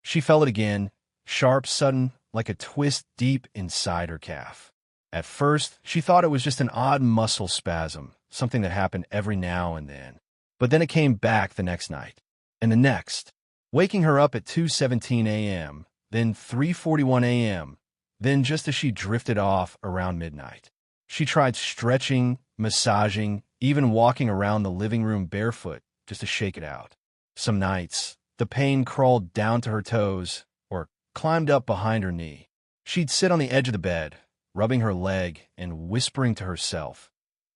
She felt it again, sharp, sudden, like a twist deep inside her calf. At first, she thought it was just an odd muscle spasm, something that happened every now and then. But then it came back the next night, and the next, waking her up at 2:17 a.m., then 3:41 a.m., then just as she drifted off around midnight. She tried stretching, massaging, even walking around the living room barefoot just to shake it out. Some nights, the pain crawled down to her toes or climbed up behind her knee. She'd sit on the edge of the bed, rubbing her leg and whispering to herself,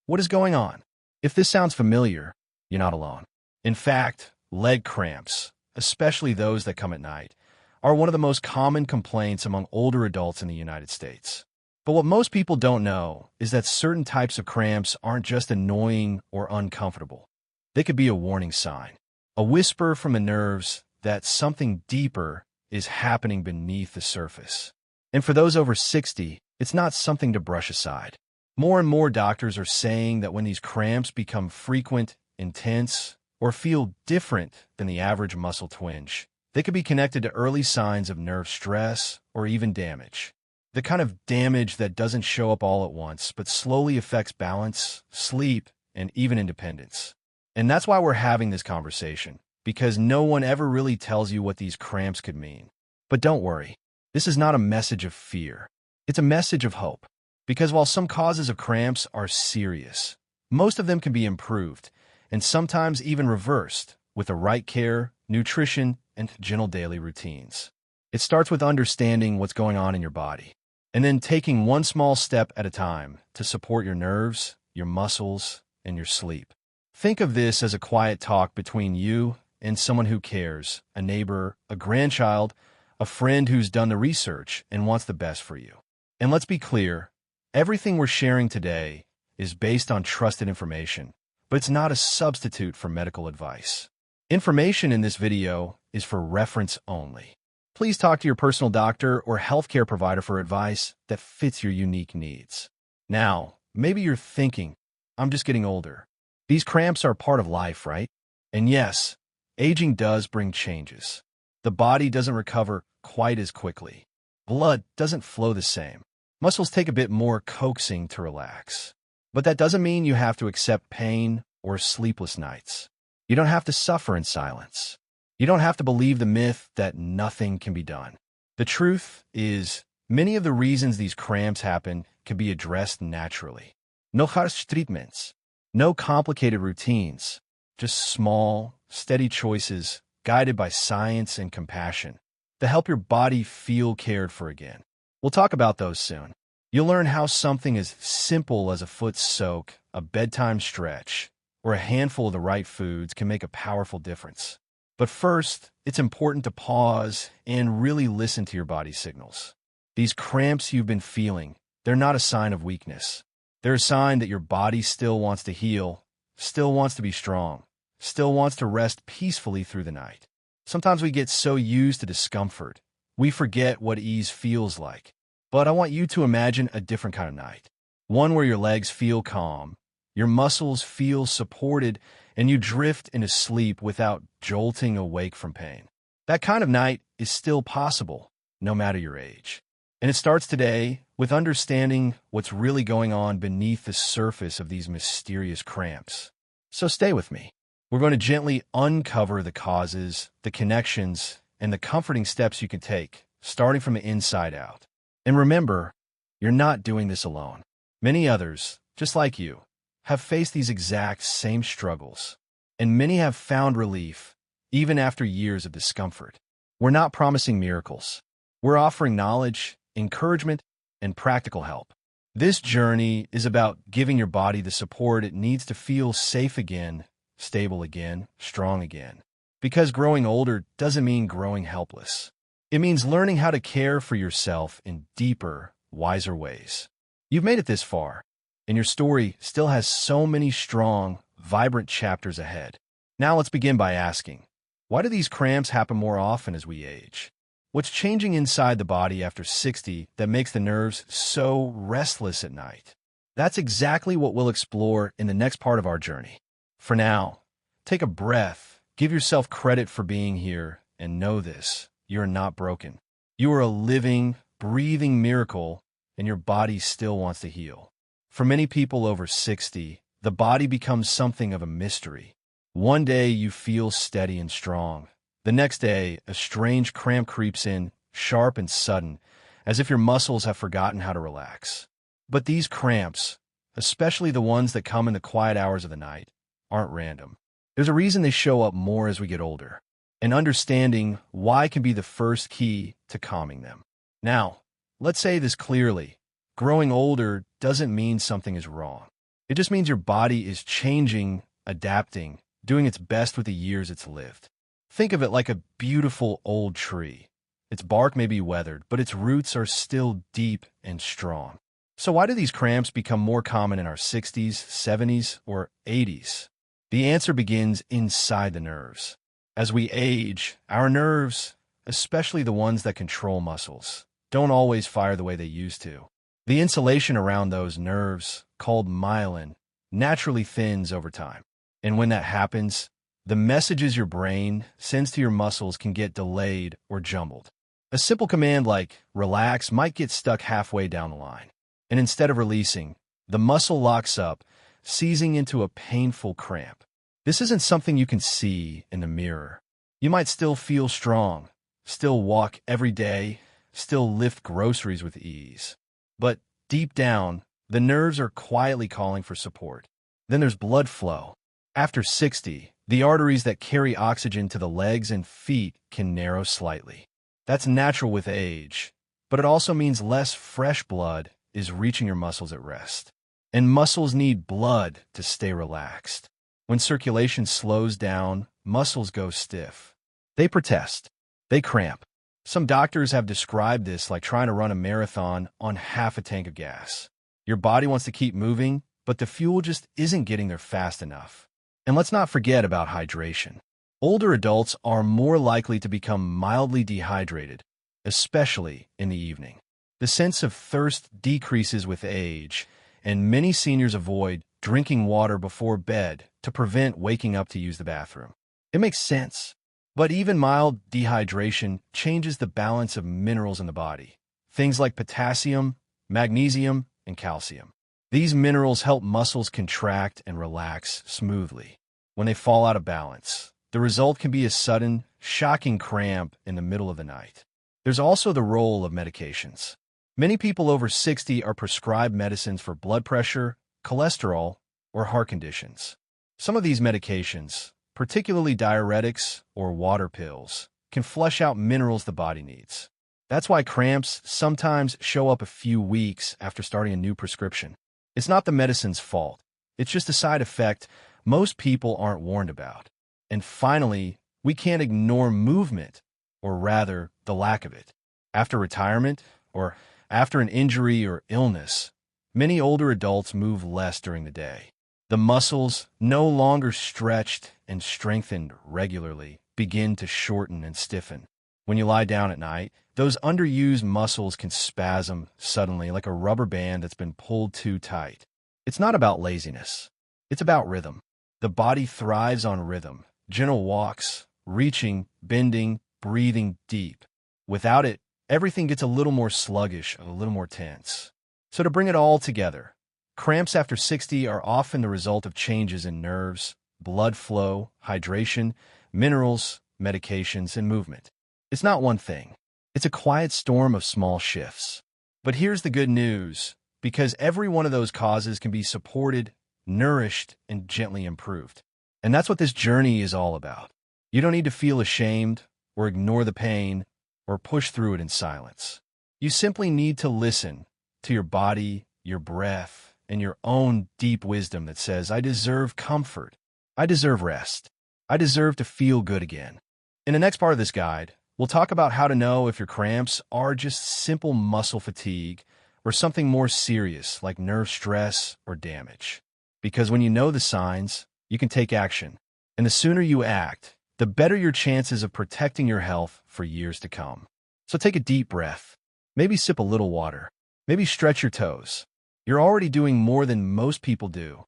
"What is going on?" If this sounds familiar, you're not alone. In fact, leg cramps, especially those that come at night, are one of the most common complaints among older adults in the United States. But what most people don't know is that certain types of cramps aren't just annoying or uncomfortable. They could be a warning sign, a whisper from the nerves that something deeper is happening beneath the surface. And for those over 60, it's not something to brush aside. More and more doctors are saying that when these cramps become frequent, intense, or feel different than the average muscle twinge, they could be connected to early signs of nerve stress or even damage. The kind of damage that doesn't show up all at once, but slowly affects balance, sleep, and even independence. And that's why we're having this conversation, because no one ever really tells you what these cramps could mean. But don't worry, this is not a message of fear. It's a message of hope. Because while some causes of cramps are serious, most of them can be improved, and sometimes even reversed, with the right care, nutrition, and gentle daily routines. It starts with understanding what's going on in your body, and then taking one small step at a time to support your nerves, your muscles, and your sleep. Think of this as a quiet talk between you and someone who cares, a neighbor, a grandchild, a friend who's done the research and wants the best for you. And let's be clear, everything we're sharing today is based on trusted information, but it's not a substitute for medical advice. Information in this video is for reference only. Please talk to your personal doctor or healthcare provider for advice that fits your unique needs. Now, maybe you're thinking, I'm just getting older. These cramps are part of life, right? And yes, aging does bring changes. The body doesn't recover quite as quickly. Blood doesn't flow the same. Muscles take a bit more coaxing to relax. But that doesn't mean you have to accept pain or sleepless nights. You don't have to suffer in silence. You don't have to believe the myth that nothing can be done. The truth is, many of the reasons these cramps happen can be addressed naturally. No harsh treatments, no complicated routines, just small, steady choices guided by science and compassion to help your body feel cared for again. We'll talk about those soon. You'll learn how something as simple as a foot soak, a bedtime stretch, or a handful of the right foods can make a powerful difference. But first, it's important to pause and really listen to your body's signals. These cramps you've been feeling, they're not a sign of weakness. They're a sign that your body still wants to heal, still wants to be strong, still wants to rest peacefully through the night. Sometimes we get so used to discomfort, we forget what ease feels like. But I want you to imagine a different kind of night. One where your legs feel calm, your muscles feel supported, and you drift into sleep without jolting awake from pain. That kind of night is still possible, no matter your age. And it starts today with understanding what's really going on beneath the surface of these mysterious cramps. So stay with me. We're going to gently uncover the causes, the connections, and the comforting steps you can take, starting from the inside out. And remember, you're not doing this alone. Many others, just like you, have faced these exact same struggles, and many have found relief, even after years of discomfort. We're not promising miracles. We're offering knowledge, encouragement, and practical help. This journey is about giving your body the support it needs to feel safe again, stable again, strong again. Because growing older doesn't mean growing helpless. It means learning how to care for yourself in deeper, wiser ways. You've made it this far, and your story still has so many strong, vibrant chapters ahead. Now let's begin by asking, why do these cramps happen more often as we age? What's changing inside the body after 60 that makes the nerves so restless at night? That's exactly what we'll explore in the next part of our journey. For now, take a breath, give yourself credit for being here, and know this. you're not broken. You are a living, breathing miracle, and your body still wants to heal. For many people over 60, the body becomes something of a mystery. One day you feel steady and strong. The next day, a strange cramp creeps in, sharp and sudden, as if your muscles have forgotten how to relax. But these cramps, especially the ones that come in the quiet hours of the night, aren't random. There's a reason they show up more as we get older, and understanding why can be the first key to calming them. Now, let's say this clearly. Growing older doesn't mean something is wrong. It just means your body is changing, adapting, doing its best with the years it's lived. Think of it like a beautiful old tree. Its bark may be weathered, but its roots are still deep and strong. So why do these cramps become more common in our 60s, 70s, or 80s? The answer begins inside the nerves. As we age, our nerves, especially the ones that control muscles, don't always fire the way they used to. The insulation around those nerves, called myelin, naturally thins over time. And when that happens, the messages your brain sends to your muscles can get delayed or jumbled. A simple command like relax might get stuck halfway down the line. And instead of releasing, the muscle locks up, seizing into a painful cramp. This isn't something you can see in the mirror. You might still feel strong, still walk every day, still lift groceries with ease. But deep down, the nerves are quietly calling for support. Then there's blood flow. After 60, the arteries that carry oxygen to the legs and feet can narrow slightly. That's natural with age, but it also means less fresh blood is reaching your muscles at rest. And muscles need blood to stay relaxed. When circulation slows down, muscles go stiff. They protest. They cramp. Some doctors have described this like trying to run a marathon on half a tank of gas. Your body wants to keep moving, but the fuel just isn't getting there fast enough. And let's not forget about hydration. Older adults are more likely to become mildly dehydrated, especially in the evening. The sense of thirst decreases with age, and many seniors avoid drinking water before bed to prevent waking up to use the bathroom. It makes sense. But even mild dehydration changes the balance of minerals in the body. Things like potassium, magnesium, and calcium. These minerals help muscles contract and relax smoothly. When they fall out of balance, the result can be a sudden, shocking cramp in the middle of the night. There's also the role of medications. Many people over 60 are prescribed medicines for blood pressure, cholesterol, or heart conditions. Some of these medications, particularly diuretics or water pills, can flush out minerals the body needs. That's why cramps sometimes show up a few weeks after starting a new prescription. It's not the medicine's fault. It's just a side effect most people aren't warned about. And finally, we can't ignore movement, or rather, the lack of it. After retirement, or after an injury or illness, many older adults move less during the day. The muscles, no longer stretched and strengthened regularly, begin to shorten and stiffen. When you lie down at night, those underused muscles can spasm suddenly like a rubber band that's been pulled too tight. It's not about laziness. It's about rhythm. The body thrives on rhythm, gentle walks, reaching, bending, breathing deep. Without it, everything gets a little more sluggish, a little more tense. So to bring it all together, cramps after 60 are often the result of changes in nerves, blood flow, hydration, minerals, medications, and movement. It's not one thing. It's a quiet storm of small shifts. But here's the good news, because every one of those causes can be supported, nourished, and gently improved. And that's what this journey is all about. You don't need to feel ashamed or ignore the pain or push through it in silence. You simply need to listen to your body, your breath, and your own deep wisdom that says, I deserve comfort. I deserve rest. I deserve to feel good again. In the next part of this guide, we'll talk about how to know if your cramps are just simple muscle fatigue or something more serious like nerve stress or damage. Because when you know the signs, you can take action. And the sooner you act, the better your chances of protecting your health for years to come. So take a deep breath. Maybe sip a little water. Maybe stretch your toes. You're already doing more than most people do.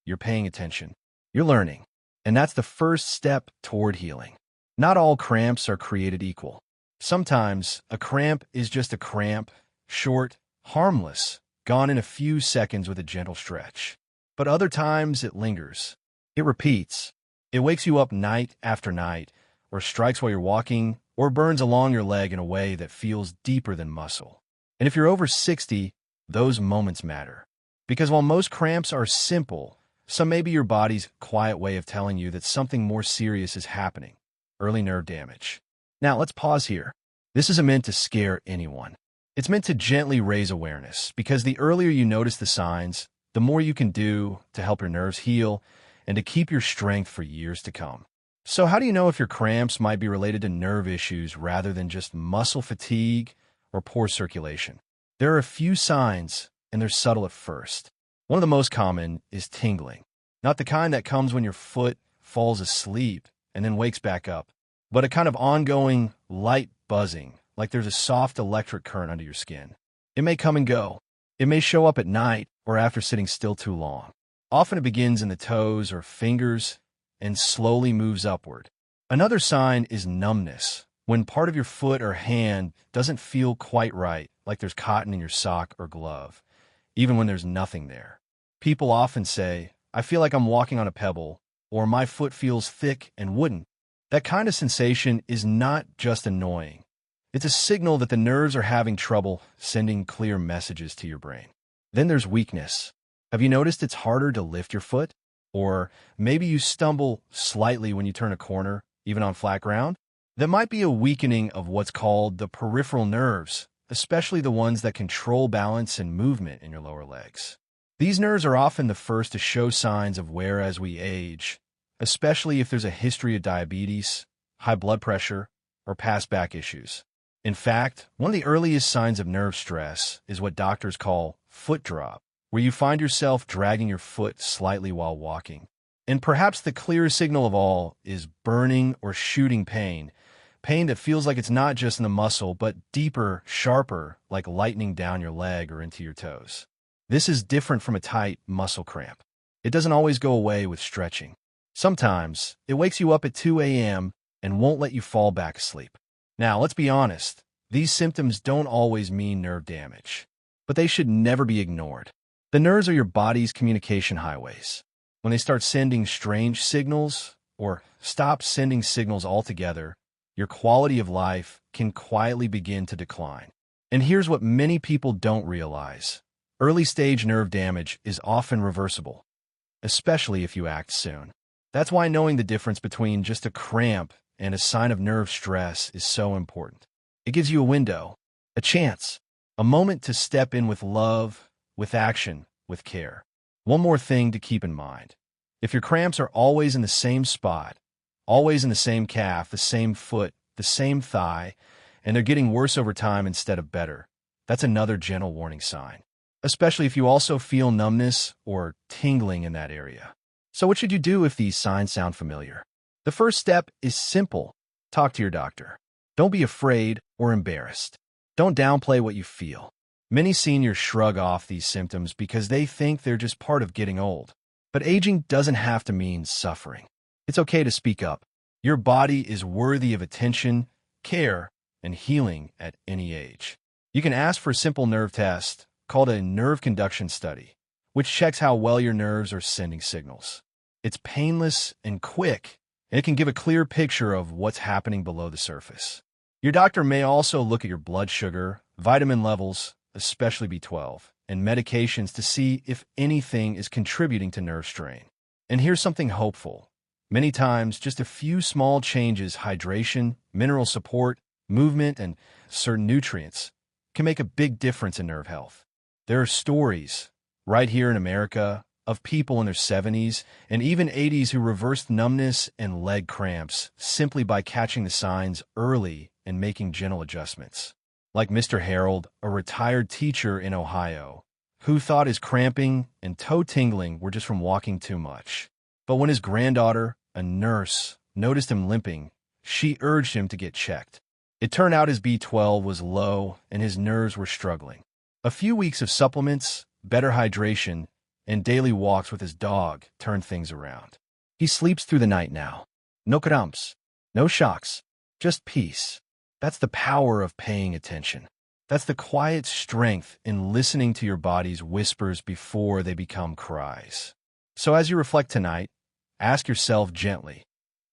You're paying attention. You're learning. And that's the first step toward healing. Not all cramps are created equal. Sometimes a cramp is just a cramp, short, harmless, gone in a few seconds with a gentle stretch. But other times it lingers. It repeats. It wakes you up night after night, or strikes while you're walking, or burns along your leg in a way that feels deeper than muscle. And if you're over 60, those moments matter. Because while most cramps are simple, some may be your body's quiet way of telling you that something more serious is happening. Early nerve damage. Now, let's pause here. This isn't meant to scare anyone. It's meant to gently raise awareness, because the earlier you notice the signs, the more you can do to help your nerves heal and to keep your strength for years to come. So how do you know if your cramps might be related to nerve issues rather than just muscle fatigue or poor circulation? There are a few signs, and they're subtle at first. One of the most common is tingling. Not the kind that comes when your foot falls asleep and then wakes back up, but a kind of ongoing, light buzzing, like there's a soft electric current under your skin. It may come and go. It may show up at night or after sitting still too long. Often it begins in the toes or fingers and slowly moves upward. Another sign is numbness, when part of your foot or hand doesn't feel quite right, like there's cotton in your sock or glove, even when there's nothing there. People often say, "I feel like I'm walking on a pebble," or "my foot feels thick and wooden." That kind of sensation is not just annoying. It's a signal that the nerves are having trouble sending clear messages to your brain. Then there's weakness. Have you noticed it's harder to lift your foot? Or maybe you stumble slightly when you turn a corner, even on flat ground? That might be a weakening of what's called the peripheral nerves, especially the ones that control balance and movement in your lower legs. These nerves are often the first to show signs of wear as we age, especially if there's a history of diabetes, high blood pressure, or past back issues. In fact, one of the earliest signs of nerve stress is what doctors call foot drop, where you find yourself dragging your foot slightly while walking. And perhaps the clearest signal of all is burning or shooting pain, pain that feels like it's not just in the muscle, but deeper, sharper, like lightning down your leg or into your toes. This is different from a tight muscle cramp. It doesn't always go away with stretching. Sometimes it wakes you up at 2 a.m. and won't let you fall back asleep. Now, let's be honest, these symptoms don't always mean nerve damage, but they should never be ignored. The nerves are your body's communication highways. When they start sending strange signals or stop sending signals altogether, your quality of life can quietly begin to decline. And here's what many people don't realize. Early-stage nerve damage is often reversible, especially if you act soon. That's why knowing the difference between just a cramp and a sign of nerve stress is so important. It gives you a window, a chance, a moment to step in with love, with action, with care. One more thing to keep in mind. If your cramps are always in the same spot, always in the same calf, the same foot, the same thigh, and they're getting worse over time instead of better, that's another gentle warning sign, especially if you also feel numbness or tingling in that area. So what should you do if these signs sound familiar? The first step is simple. Talk to your doctor. Don't be afraid or embarrassed. Don't downplay what you feel. Many seniors shrug off these symptoms because they think they're just part of getting old. But aging doesn't have to mean suffering. It's okay to speak up. Your body is worthy of attention, care, and healing at any age. You can ask for a simple nerve test called a nerve conduction study, which checks how well your nerves are sending signals. It's painless and quick, and it can give a clear picture of what's happening below the surface. Your doctor may also look at your blood sugar, vitamin levels, especially B12, and medications to see if anything is contributing to nerve strain. And here's something hopeful. Many times, just a few small changes, hydration, mineral support, movement, and certain nutrients can make a big difference in nerve health. There are stories, right here in America, of people in their 70s and even 80s who reversed numbness and leg cramps simply by catching the signs early and making gentle adjustments. Like Mr. Harold, a retired teacher in Ohio, who thought his cramping and toe tingling were just from walking too much. But when his granddaughter, a nurse, noticed him limping, she urged him to get checked. It turned out his B12 was low and his nerves were struggling. A few weeks of supplements, better hydration, and daily walks with his dog turned things around. He sleeps through the night now. No cramps, no shocks, just peace. That's the power of paying attention. That's the quiet strength in listening to your body's whispers before they become cries. So as you reflect tonight, ask yourself gently,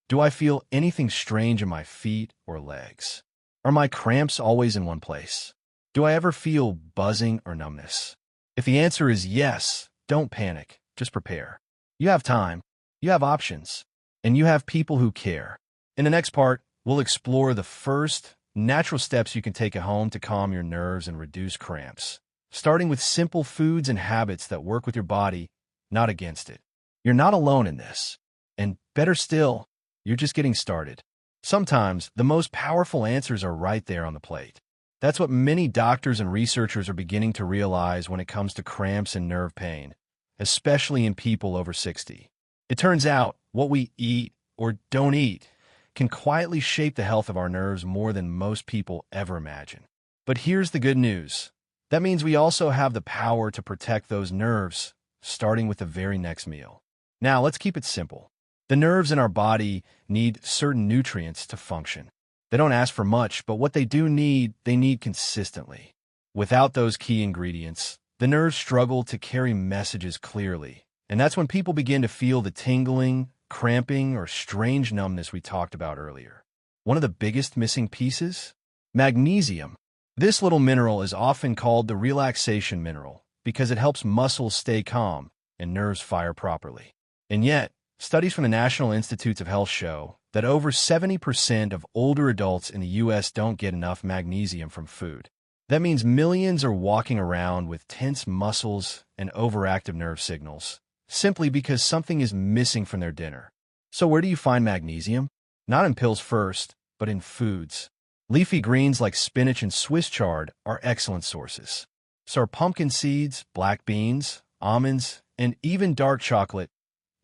do I feel anything strange in my feet or legs? Are my cramps always in one place? Do I ever feel buzzing or numbness? If the answer is yes, don't panic, just prepare. You have time, you have options, and you have people who care. In the next part, we'll explore the first natural steps you can take at home to calm your nerves and reduce cramps, starting with simple foods and habits that work with your body, not against it. You're not alone in this. And better still, you're just getting started. Sometimes the most powerful answers are right there on the plate. That's what many doctors and researchers are beginning to realize when it comes to cramps and nerve pain, especially in people over 60. It turns out what we eat or don't eat can quietly shape the health of our nerves more than most people ever imagine. But here's the good news. That means we also have the power to protect those nerves, starting with the very next meal. Now, let's keep it simple. The nerves in our body need certain nutrients to function. They don't ask for much, but what they do need, they need consistently. Without those key ingredients, the nerves struggle to carry messages clearly. And that's when people begin to feel the tingling, cramping, or strange numbness we talked about earlier. One of the biggest missing pieces? Magnesium. This little mineral is often called the relaxation mineral because it helps muscles stay calm and nerves fire properly. And yet, studies from the National Institutes of Health show that over 70% of older adults in the U.S. don't get enough magnesium from food. That means millions are walking around with tense muscles and overactive nerve signals, simply because something is missing from their dinner. So where do you find magnesium? Not in pills first, but in foods. Leafy greens like spinach and Swiss chard are excellent sources. So are pumpkin seeds, black beans, almonds, and even dark chocolate.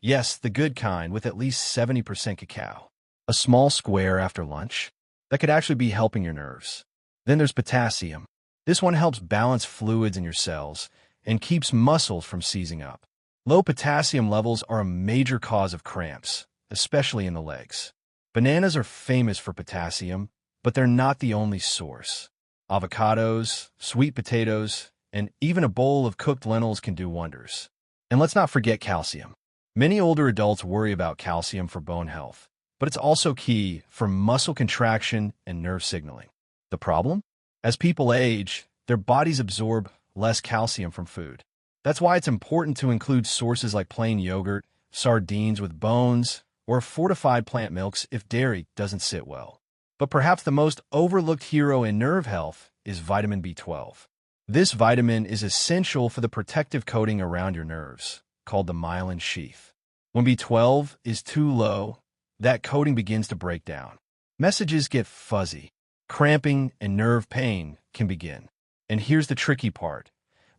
Yes, the good kind with at least 70% cacao. A small square after lunch? That could actually be helping your nerves. Then there's potassium. This one helps balance fluids in your cells and keeps muscles from seizing up. Low potassium levels are a major cause of cramps, especially in the legs. Bananas are famous for potassium, but they're not the only source. Avocados, sweet potatoes, and even a bowl of cooked lentils can do wonders. And let's not forget calcium. Many older adults worry about calcium for bone health, but it's also key for muscle contraction and nerve signaling. The problem? As people age, their bodies absorb less calcium from food. That's why it's important to include sources like plain yogurt, sardines with bones, or fortified plant milks if dairy doesn't sit well. But perhaps the most overlooked hero in nerve health is vitamin B12. This vitamin is essential for the protective coating around your nerves, called the myelin sheath. When B12 is too low, that coating begins to break down. Messages get fuzzy. Cramping and nerve pain can begin. And here's the tricky part.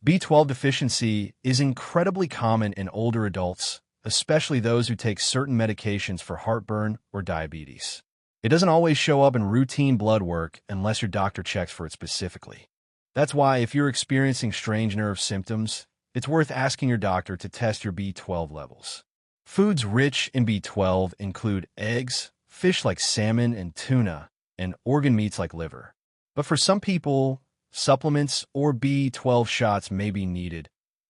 B12 deficiency is incredibly common in older adults, especially those who take certain medications for heartburn or diabetes. It doesn't always show up in routine blood work unless your doctor checks for it specifically. That's why if you're experiencing strange nerve symptoms, it's worth asking your doctor to test your B12 levels. Foods rich in B12 include eggs, fish like salmon and tuna, and organ meats like liver. But for some people, supplements or B12 shots may be needed,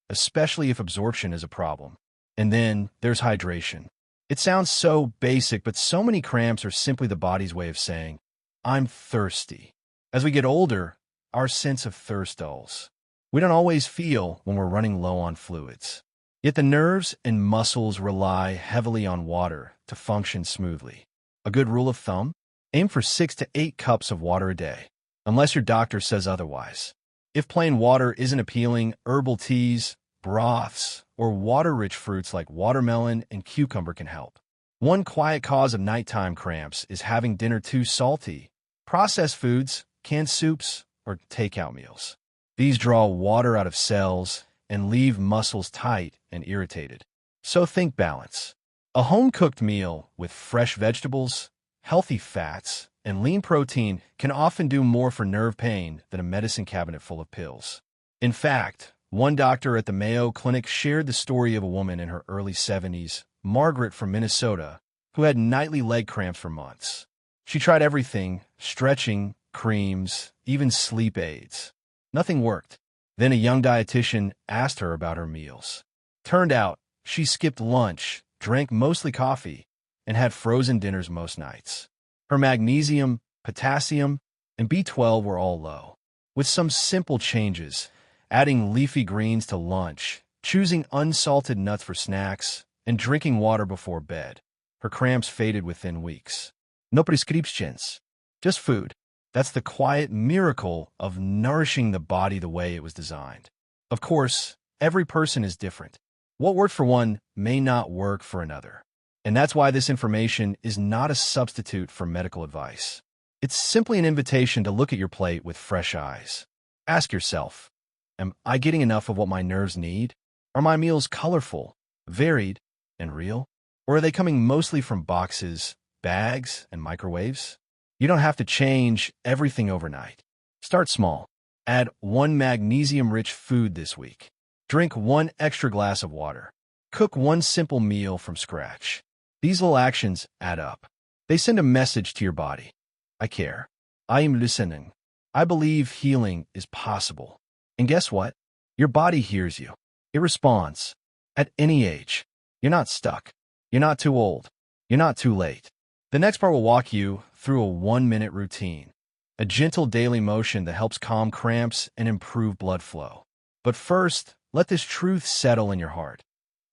especially if absorption is a problem. And then there's hydration. It sounds so basic, but so many cramps are simply the body's way of saying, I'm thirsty. As we get older, our sense of thirst dulls. We don't always feel when we're running low on fluids. Yet the nerves and muscles rely heavily on water to function smoothly. A good rule of thumb? Aim for 6 to 8 cups of water a day, unless your doctor says otherwise. If plain water isn't appealing, herbal teas, broths, or water-rich fruits like watermelon and cucumber can help. One quiet cause of nighttime cramps is having dinner too salty. Processed foods, canned soups, or takeout meals. These draw water out of cells and leave muscles tight and irritated. So think balance. A home-cooked meal with fresh vegetables, healthy fats, and lean protein can often do more for nerve pain than a medicine cabinet full of pills. In fact, one doctor at the Mayo Clinic shared the story of a woman in her early 70s, Margaret from Minnesota, who had nightly leg cramps for months. She tried everything, stretching, creams, even sleep aids. Nothing worked. Then a young dietitian asked her about her meals. Turned out, she skipped lunch, drank mostly coffee, and had frozen dinners most nights. Her magnesium, potassium, and B12 were all low. With some simple changes, adding leafy greens to lunch, choosing unsalted nuts for snacks, and drinking water before bed, her cramps faded within weeks. No prescriptions, just food. That's the quiet miracle of nourishing the body the way it was designed. Of course, every person is different. What worked for one may not work for another. And that's why this information is not a substitute for medical advice. It's simply an invitation to look at your plate with fresh eyes. Ask yourself, am I getting enough of what my nerves need? Are my meals colorful, varied, and real? Or are they coming mostly from boxes, bags, and microwaves? You don't have to change everything overnight. Start small. Add 1 magnesium-rich food this week. Drink 1 extra glass of water. Cook 1 simple meal from scratch. These little actions add up. They send a message to your body. I care. I am listening. I believe healing is possible. And guess what? Your body hears you. It responds. At any age. You're not stuck. You're not too old. You're not too late. The next part will walk you through a 1-minute routine, a gentle daily motion that helps calm cramps and improve blood flow. But first, let this truth settle in your heart.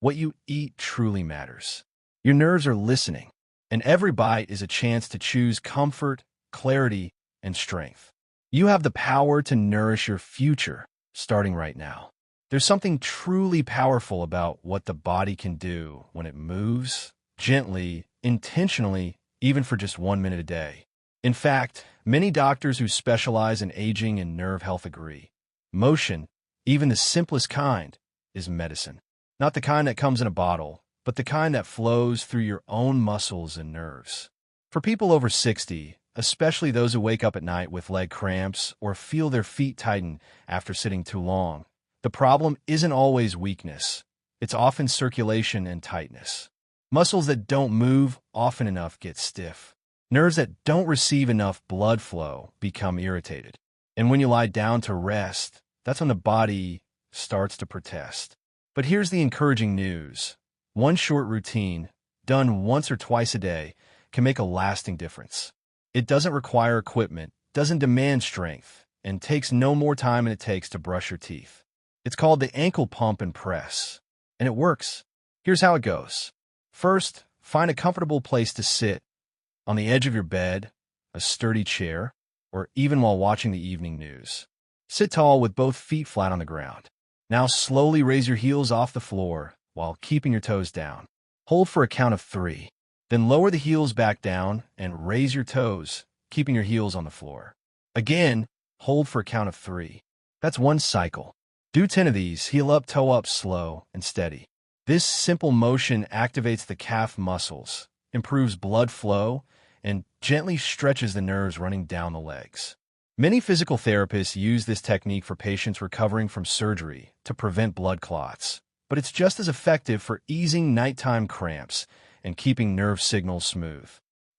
What you eat truly matters. Your nerves are listening, and every bite is a chance to choose comfort, clarity, and strength. You have the power to nourish your future, starting right now. There's something truly powerful about what the body can do when it moves, gently, intentionally, even for just 1 minute a day. In fact, many doctors who specialize in aging and nerve health agree. Motion, even the simplest kind, is medicine. Not the kind that comes in a bottle, but the kind that flows through your own muscles and nerves. For people over 60, especially those who wake up at night with leg cramps or feel their feet tighten after sitting too long, the problem isn't always weakness. It's often circulation and tightness. Muscles that don't move often enough get stiff. Nerves that don't receive enough blood flow become irritated. And when you lie down to rest, that's when the body starts to protest. But here's the encouraging news. 1 short routine, done once or twice a day, can make a lasting difference. It doesn't require equipment, doesn't demand strength, and takes no more time than it takes to brush your teeth. It's called the ankle pump and press, and it works. Here's how it goes. First, find a comfortable place to sit, on the edge of your bed, a sturdy chair, or even while watching the evening news. Sit tall with both feet flat on the ground. Now slowly raise your heels off the floor while keeping your toes down. Hold for a count of 3. Then lower the heels back down and raise your toes, keeping your heels on the floor. Again, hold for a count of 3. That's 1 cycle. Do 10 of these, heel up, toe up, slow and steady. This simple motion activates the calf muscles, improves blood flow, and gently stretches the nerves running down the legs. Many physical therapists use this technique for patients recovering from surgery to prevent blood clots, but it's just as effective for easing nighttime cramps and keeping nerve signals smooth.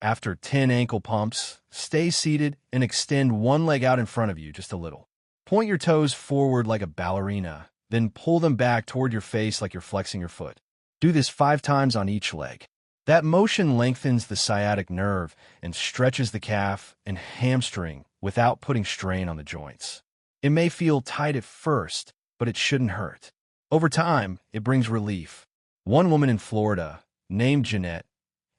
After 10 ankle pumps, stay seated and extend 1 leg out in front of you just a little. Point your toes forward like a ballerina, then pull them back toward your face like you're flexing your foot. Do this 5 times on each leg. That motion lengthens the sciatic nerve and stretches the calf and hamstring without putting strain on the joints. It may feel tight at first, but it shouldn't hurt. Over time, it brings relief. One woman in Florida, named Jeanette,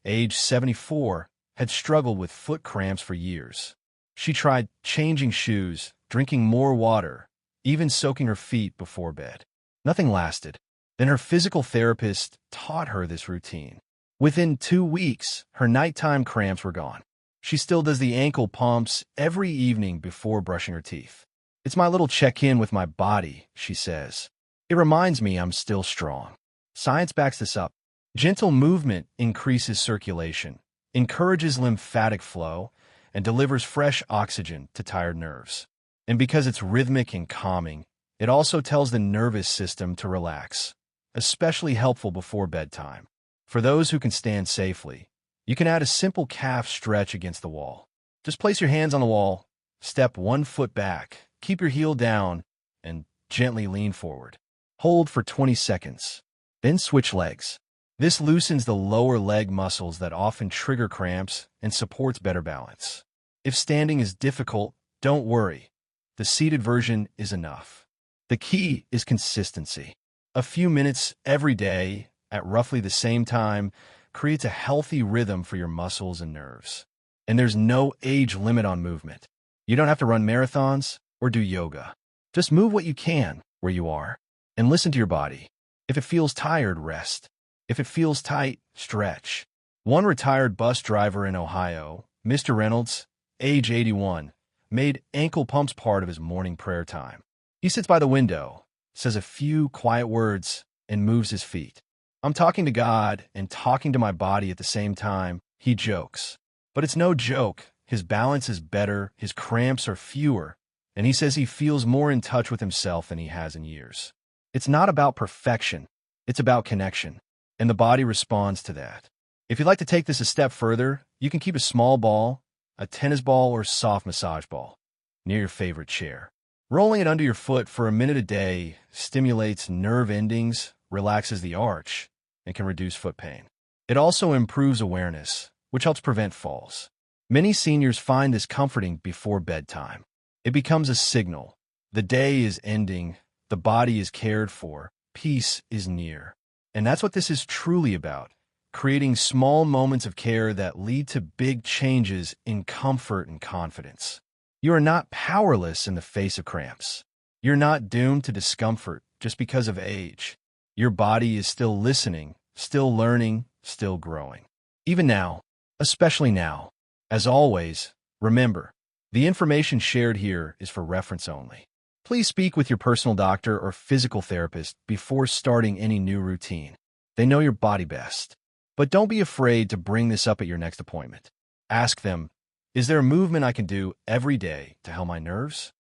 age 74, had struggled with foot cramps for years. She tried changing shoes, drinking more water, even soaking her feet before bed. Nothing lasted. Then her physical therapist taught her this routine. Within 2 weeks, her nighttime cramps were gone. She still does the ankle pumps every evening before brushing her teeth. It's my little check-in with my body, she says. It reminds me I'm still strong. Science backs this up. Gentle movement increases circulation, encourages lymphatic flow, and delivers fresh oxygen to tired nerves. And because it's rhythmic and calming, it also tells the nervous system to relax, especially helpful before bedtime. For those who can stand safely, you can add a simple calf stretch against the wall. Just place your hands on the wall, Step 1 foot back, keep your heel down, and gently lean forward. Hold for 20 seconds. Then switch legs. This loosens the lower leg muscles that often trigger cramps and supports better balance. If standing is difficult, don't worry. The seated version is enough. The key is consistency. A few minutes every day at roughly the same time creates a healthy rhythm for your muscles and nerves. And there's no age limit on movement. You don't have to run marathons or do yoga. Just move what you can where you are and listen to your body. If it feels tired, rest. If it feels tight, stretch. One retired bus driver in Ohio, Mr. Reynolds, age 81, made ankle pumps part of his morning prayer time. He sits by the window, says a few quiet words, and moves his feet. I'm talking to God and talking to my body at the same time, he jokes. But it's no joke. His balance is better, his cramps are fewer, and he says he feels more in touch with himself than he has in years. It's not about perfection, it's about connection, and the body responds to that. If you'd like to take this a step further, you can keep a small ball, a tennis ball or soft massage ball, near your favorite chair. Rolling it under your foot for a minute a day stimulates nerve endings, relaxes the arch, and can reduce foot pain. It also improves awareness, which helps prevent falls. Many seniors find this comforting before bedtime. It becomes a signal. The day is ending, the body is cared for, peace is near. And that's what this is truly about, creating small moments of care that lead to big changes in comfort and confidence. You are not powerless in the face of cramps. You're not doomed to discomfort just because of age. Your body is still listening, still learning, still growing. Even now, especially now. As always, remember, the information shared here is for reference only. Please speak with your personal doctor or physical therapist before starting any new routine. They know your body best. But don't be afraid to bring this up at your next appointment. Ask them, is there a movement I can do every day to help my nerves?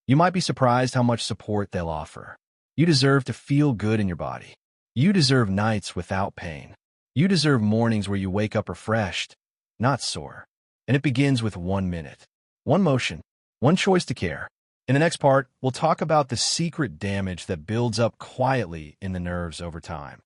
You might be surprised how much support they'll offer. You deserve to feel good in your body. You deserve nights without pain. You deserve mornings where you wake up refreshed, not sore. And it begins with 1 minute, one motion, one choice to care. In the next part, we'll talk about the secret damage that builds up quietly in the nerves over time,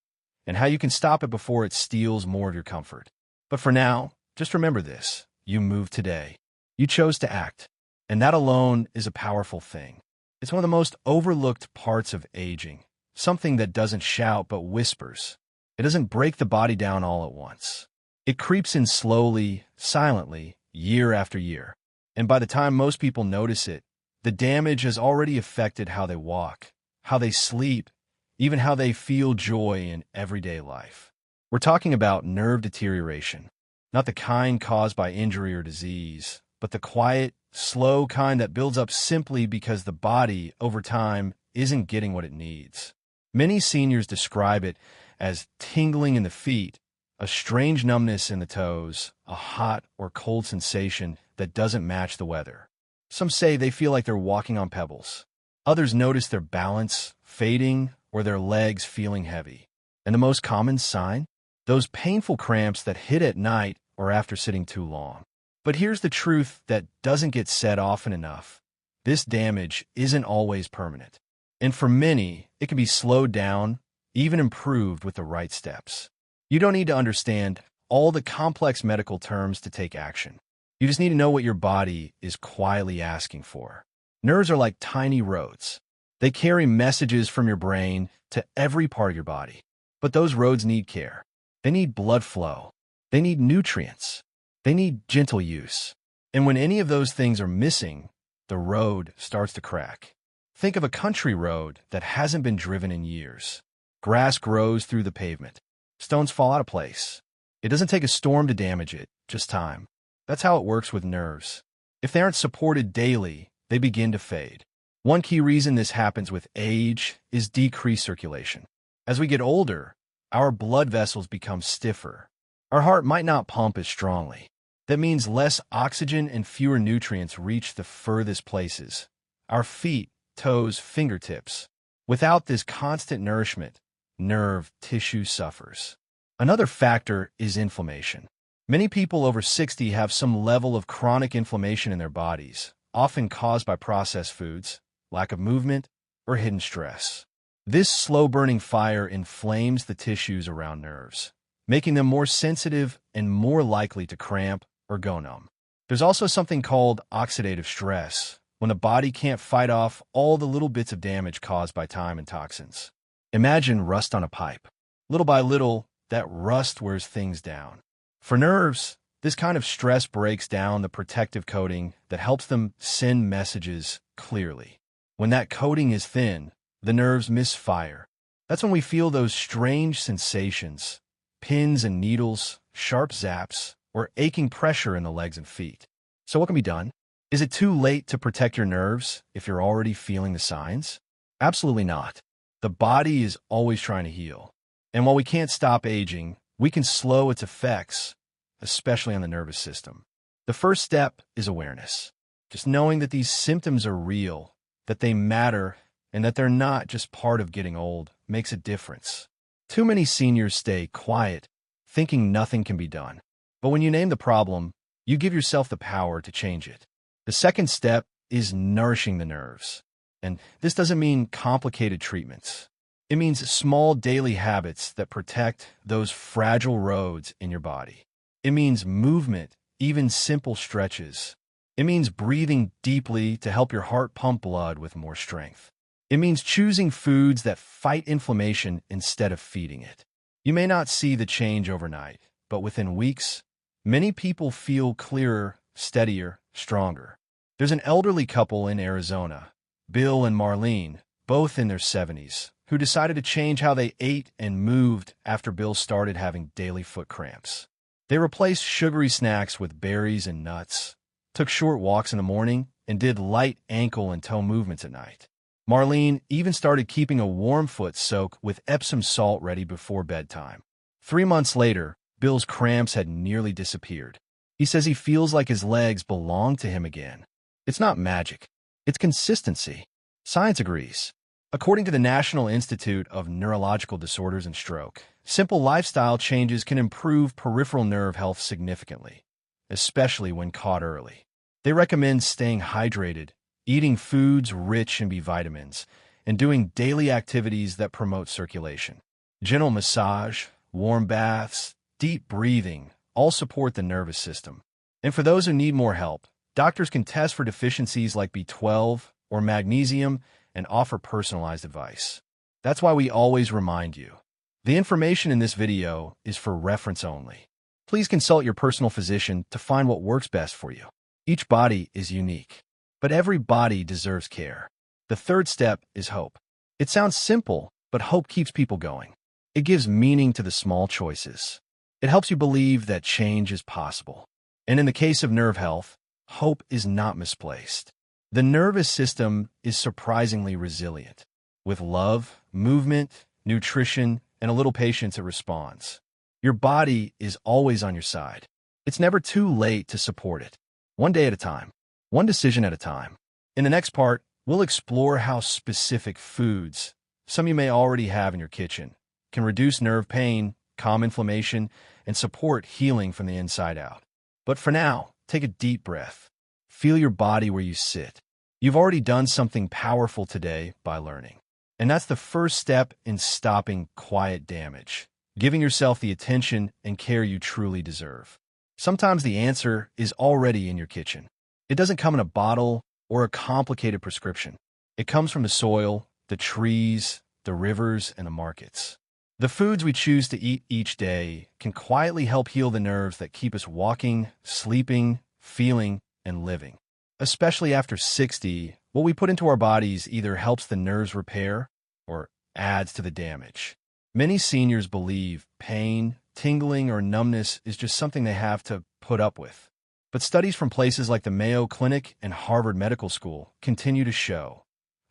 and how you can stop it before it steals more of your comfort. But for now, just remember this. You moved today. You chose to act. And that alone is a powerful thing. It's one of the most overlooked parts of aging, something that doesn't shout but whispers. It doesn't break the body down all at once. It creeps in slowly, silently, year after year. And by the time most people notice it, the damage has already affected how they walk, how they sleep, even how they feel joy in everyday life. We're talking about nerve deterioration, not the kind caused by injury or disease, but the quiet, slow kind that builds up simply because the body, over time, isn't getting what it needs. Many seniors describe it as tingling in the feet, a strange numbness in the toes, a hot or cold sensation that doesn't match the weather. Some say they feel like they're walking on pebbles. Others notice their balance fading or their legs feeling heavy. And the most common sign? Those painful cramps that hit at night or after sitting too long. But here's the truth that doesn't get said often enough. This damage isn't always permanent. And for many, it can be slowed down, even improved with the right steps. You don't need to understand all the complex medical terms to take action. You just need to know what your body is quietly asking for. Nerves are like tiny roads. They carry messages from your brain to every part of your body. But those roads need care. They need blood flow. They need nutrients. They need gentle use. And when any of those things are missing, the road starts to crack. Think of a country road that hasn't been driven in years. Grass grows through the pavement. Stones fall out of place. It doesn't take a storm to damage it, just time. That's how it works with nerves. If they aren't supported daily, they begin to fade. One key reason this happens with age is decreased circulation. As we get older, our blood vessels become stiffer. Our heart might not pump as strongly. That means less oxygen and fewer nutrients reach the furthest places. Our feet, toes, fingertips. Without this constant nourishment, nerve tissue suffers. Another factor is inflammation. Many people over 60 have some level of chronic inflammation in their bodies, often caused by processed foods, lack of movement, or hidden stress. This slow-burning fire inflames the tissues around nerves, making them more sensitive and more likely to cramp or go numb. There's also something called oxidative stress, when the body can't fight off all the little bits of damage caused by time and toxins. Imagine rust on a pipe. Little by little, that rust wears things down. For nerves, this kind of stress breaks down the protective coating that helps them send messages clearly. When that coating is thin, the nerves misfire. That's when we feel those strange sensations, pins and needles, sharp zaps, or aching pressure in the legs and feet. So what can be done? Is it too late to protect your nerves if you're already feeling the signs? Absolutely not. The body is always trying to heal. And while we can't stop aging, we can slow its effects, especially on the nervous system. The first step is awareness. Just knowing that these symptoms are real, that they matter, and that they're not just part of getting old makes a difference. Too many seniors stay quiet, thinking nothing can be done. But when you name the problem, you give yourself the power to change it. The second step is nourishing the nerves. And this doesn't mean complicated treatments. It means small daily habits that protect those fragile roads in your body. It means movement, even simple stretches. It means breathing deeply to help your heart pump blood with more strength. It means choosing foods that fight inflammation instead of feeding it. You may not see the change overnight, but within weeks, many people feel clearer, steadier, stronger. There's an elderly couple in Arizona, Bill and Marlene, both in their 70s, who decided to change how they ate and moved after Bill started having daily foot cramps. They replaced sugary snacks with berries and nuts, took short walks in the morning, and did light ankle and toe movements at night. Marlene even started keeping a warm foot soak with Epsom salt ready before bedtime. 3 months later, Bill's cramps had nearly disappeared. He says he feels like his legs belong to him again. It's not magic. It's consistency. Science agrees. According to the National Institute of Neurological Disorders and Stroke, simple lifestyle changes can improve peripheral nerve health significantly, especially when caught early. They recommend staying hydrated, eating foods rich in B vitamins, and doing daily activities that promote circulation. Gentle massage, warm baths, deep breathing all support the nervous system. And for those who need more help, doctors can test for deficiencies like B12 or magnesium and offer personalized advice. That's why we always remind you. The information in this video is for reference only. Please consult your personal physician to find what works best for you. Each body is unique, but every body deserves care. The third step is hope. It sounds simple, but hope keeps people going. It gives meaning to the small choices. It helps you believe that change is possible. And in the case of nerve health, hope is not misplaced. The nervous system is surprisingly resilient. With love, movement, nutrition, and a little patience, it responds. Your body is always on your side. It's never too late to support it. One day at a time, one decision at a time. In the next part, we'll explore how specific foods, some you may already have in your kitchen, can reduce nerve pain, calm inflammation, and support healing from the inside out. But for now, take a deep breath. Feel your body where you sit. You've already done something powerful today by learning. And that's the first step in stopping quiet damage, giving yourself the attention and care you truly deserve. Sometimes the answer is already in your kitchen. It doesn't come in a bottle or a complicated prescription. It comes from the soil, the trees, the rivers, and the markets. The foods we choose to eat each day can quietly help heal the nerves that keep us walking, sleeping, feeling, and living. Especially after 60, what we put into our bodies either helps the nerves repair or adds to the damage. Many seniors believe pain, tingling, or numbness is just something they have to put up with. But studies from places like the Mayo Clinic and Harvard Medical School continue to show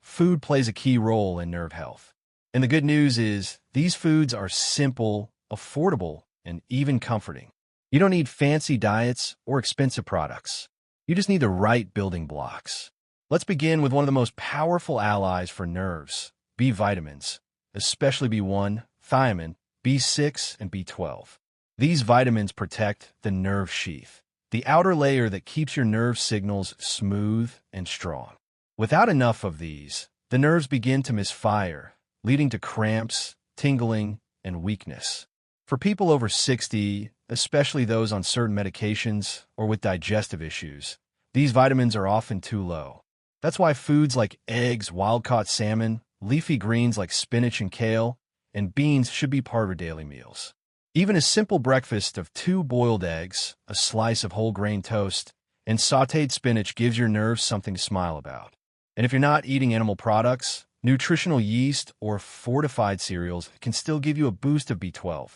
food plays a key role in nerve health. And the good news is, these foods are simple, affordable, and even comforting. You don't need fancy diets or expensive products. You just need the right building blocks. Let's begin with one of the most powerful allies for nerves, B vitamins, especially B1, thiamine, B6, and B12. These vitamins protect the nerve sheath, the outer layer that keeps your nerve signals smooth and strong. Without enough of these, the nerves begin to misfire, leading to cramps, tingling, and weakness. For people over 60, especially those on certain medications or with digestive issues, these vitamins are often too low. That's why foods like eggs, wild-caught salmon, leafy greens like spinach and kale, and beans should be part of your daily meals. Even a simple breakfast of 2 boiled eggs, a slice of whole grain toast, and sautéed spinach gives your nerves something to smile about. And if you're not eating animal products, nutritional yeast or fortified cereals can still give you a boost of B12.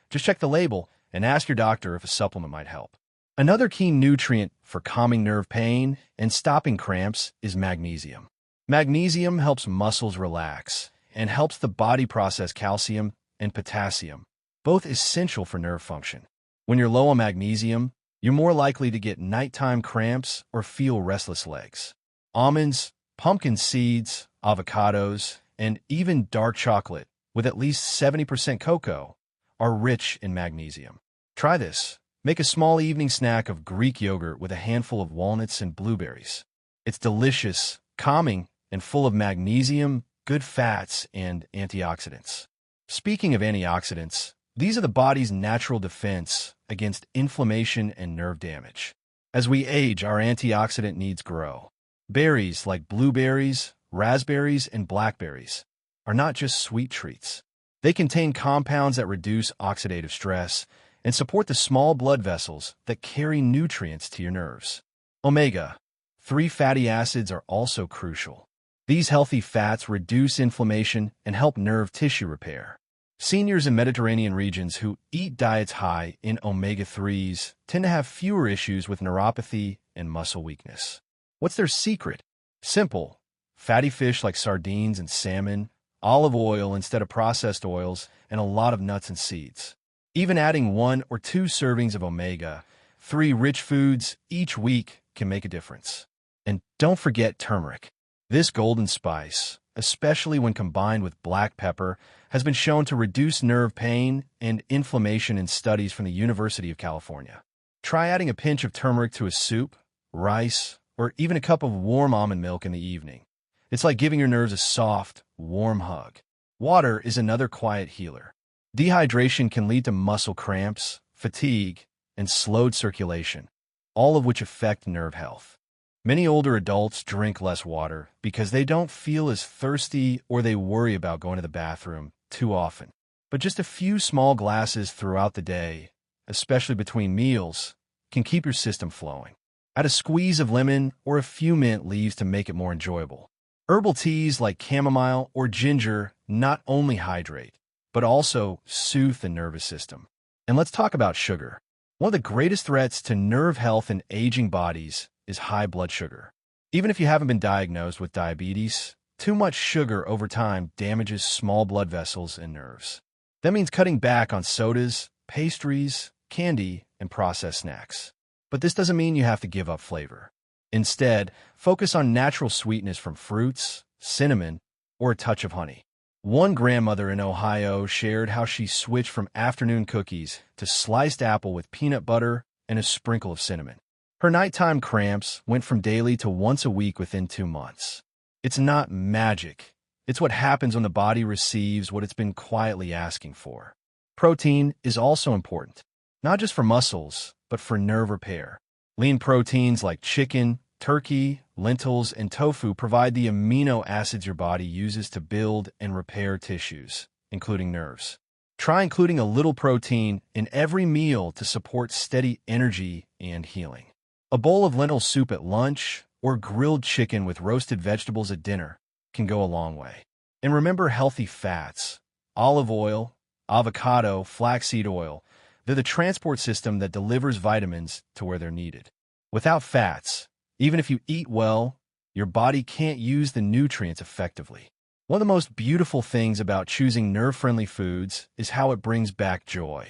Just check the label and ask your doctor if a supplement might help. Another key nutrient for calming nerve pain and stopping cramps is magnesium. Magnesium helps muscles relax and helps the body process calcium and potassium, both essential for nerve function. When you're low on magnesium, you're more likely to get nighttime cramps or feel restless legs. Almonds, pumpkin seeds, avocados, and even dark chocolate, with at least 70% cocoa, are rich in magnesium. Try this. Make a small evening snack of Greek yogurt with a handful of walnuts and blueberries. It's delicious, calming, and full of magnesium, good fats, and antioxidants. Speaking of antioxidants, these are the body's natural defense against inflammation and nerve damage. As we age, our antioxidant needs grow. Berries like blueberries, raspberries, and blackberries are not just sweet treats. They contain compounds that reduce oxidative stress and support the small blood vessels that carry nutrients to your nerves. Omega-3 fatty acids are also crucial. These healthy fats reduce inflammation and help nerve tissue repair. Seniors in Mediterranean regions who eat diets high in omega-3s tend to have fewer issues with neuropathy and muscle weakness. What's their secret? Simple. Fatty fish like sardines and salmon, olive oil instead of processed oils, and a lot of nuts and seeds. Even adding 1 or 2 servings of omega-3 rich foods each week can make a difference. And don't forget turmeric. This golden spice, especially when combined with black pepper, has been shown to reduce nerve pain and inflammation in studies from the University of California. Try adding a pinch of turmeric to a soup, rice, or even a cup of warm almond milk in the evening. It's like giving your nerves a soft, warm hug. Water is another quiet healer. Dehydration can lead to muscle cramps, fatigue, and slowed circulation, all of which affect nerve health. Many older adults drink less water because they don't feel as thirsty or they worry about going to the bathroom too often. But just a few small glasses throughout the day, especially between meals, can keep your system flowing. Add a squeeze of lemon or a few mint leaves to make it more enjoyable. Herbal teas like chamomile or ginger not only hydrate, but also soothe the nervous system. And let's talk about sugar. One of the greatest threats to nerve health in aging bodies is high blood sugar. Even if you haven't been diagnosed with diabetes, too much sugar over time damages small blood vessels and nerves. That means cutting back on sodas, pastries, candy, and processed snacks. But this doesn't mean you have to give up flavor. Instead, focus on natural sweetness from fruits, cinnamon, or a touch of honey. One grandmother in Ohio shared how she switched from afternoon cookies to sliced apple with peanut butter and a sprinkle of cinnamon. Her nighttime cramps went from daily to once a week within 2 months. It's not magic. It's what happens when the body receives what it's been quietly asking for. Protein is also important, not just for muscles, but for nerve repair. Lean proteins like chicken, turkey, lentils, and tofu provide the amino acids your body uses to build and repair tissues, including nerves. Try including a little protein in every meal to support steady energy and healing. A bowl of lentil soup at lunch or grilled chicken with roasted vegetables at dinner can go a long way. And remember healthy fats, olive oil, avocado, flaxseed oil. They're the transport system that delivers vitamins to where they're needed. Without fats, even if you eat well, your body can't use the nutrients effectively. One of the most beautiful things about choosing nerve-friendly foods is how it brings back joy.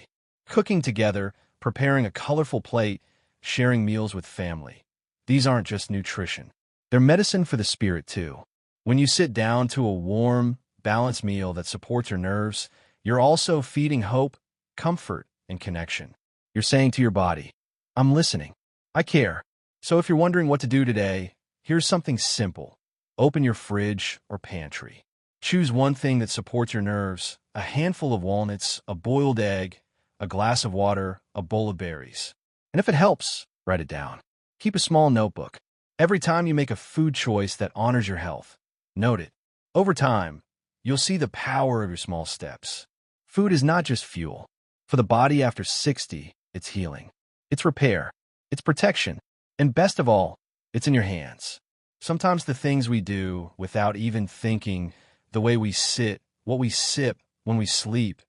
Cooking together, preparing a colorful plate, sharing meals with family. These aren't just nutrition. They're medicine for the spirit, too. When you sit down to a warm, balanced meal that supports your nerves, you're also feeding hope, comfort, and connection. You're saying to your body, I'm listening. I care. So if you're wondering what to do today, here's something simple. Open your fridge or pantry. Choose one thing that supports your nerves, a handful of walnuts, a boiled egg, a glass of water, a bowl of berries. And if it helps, write it down. Keep a small notebook. Every time you make a food choice that honors your health, note it. Over time, you'll see the power of your small steps. Food is not just fuel. For the body after 60, it's healing. It's repair. It's protection. And best of all, it's in your hands. Sometimes the things we do without even thinking, the way we sit, what we sip when we sleep,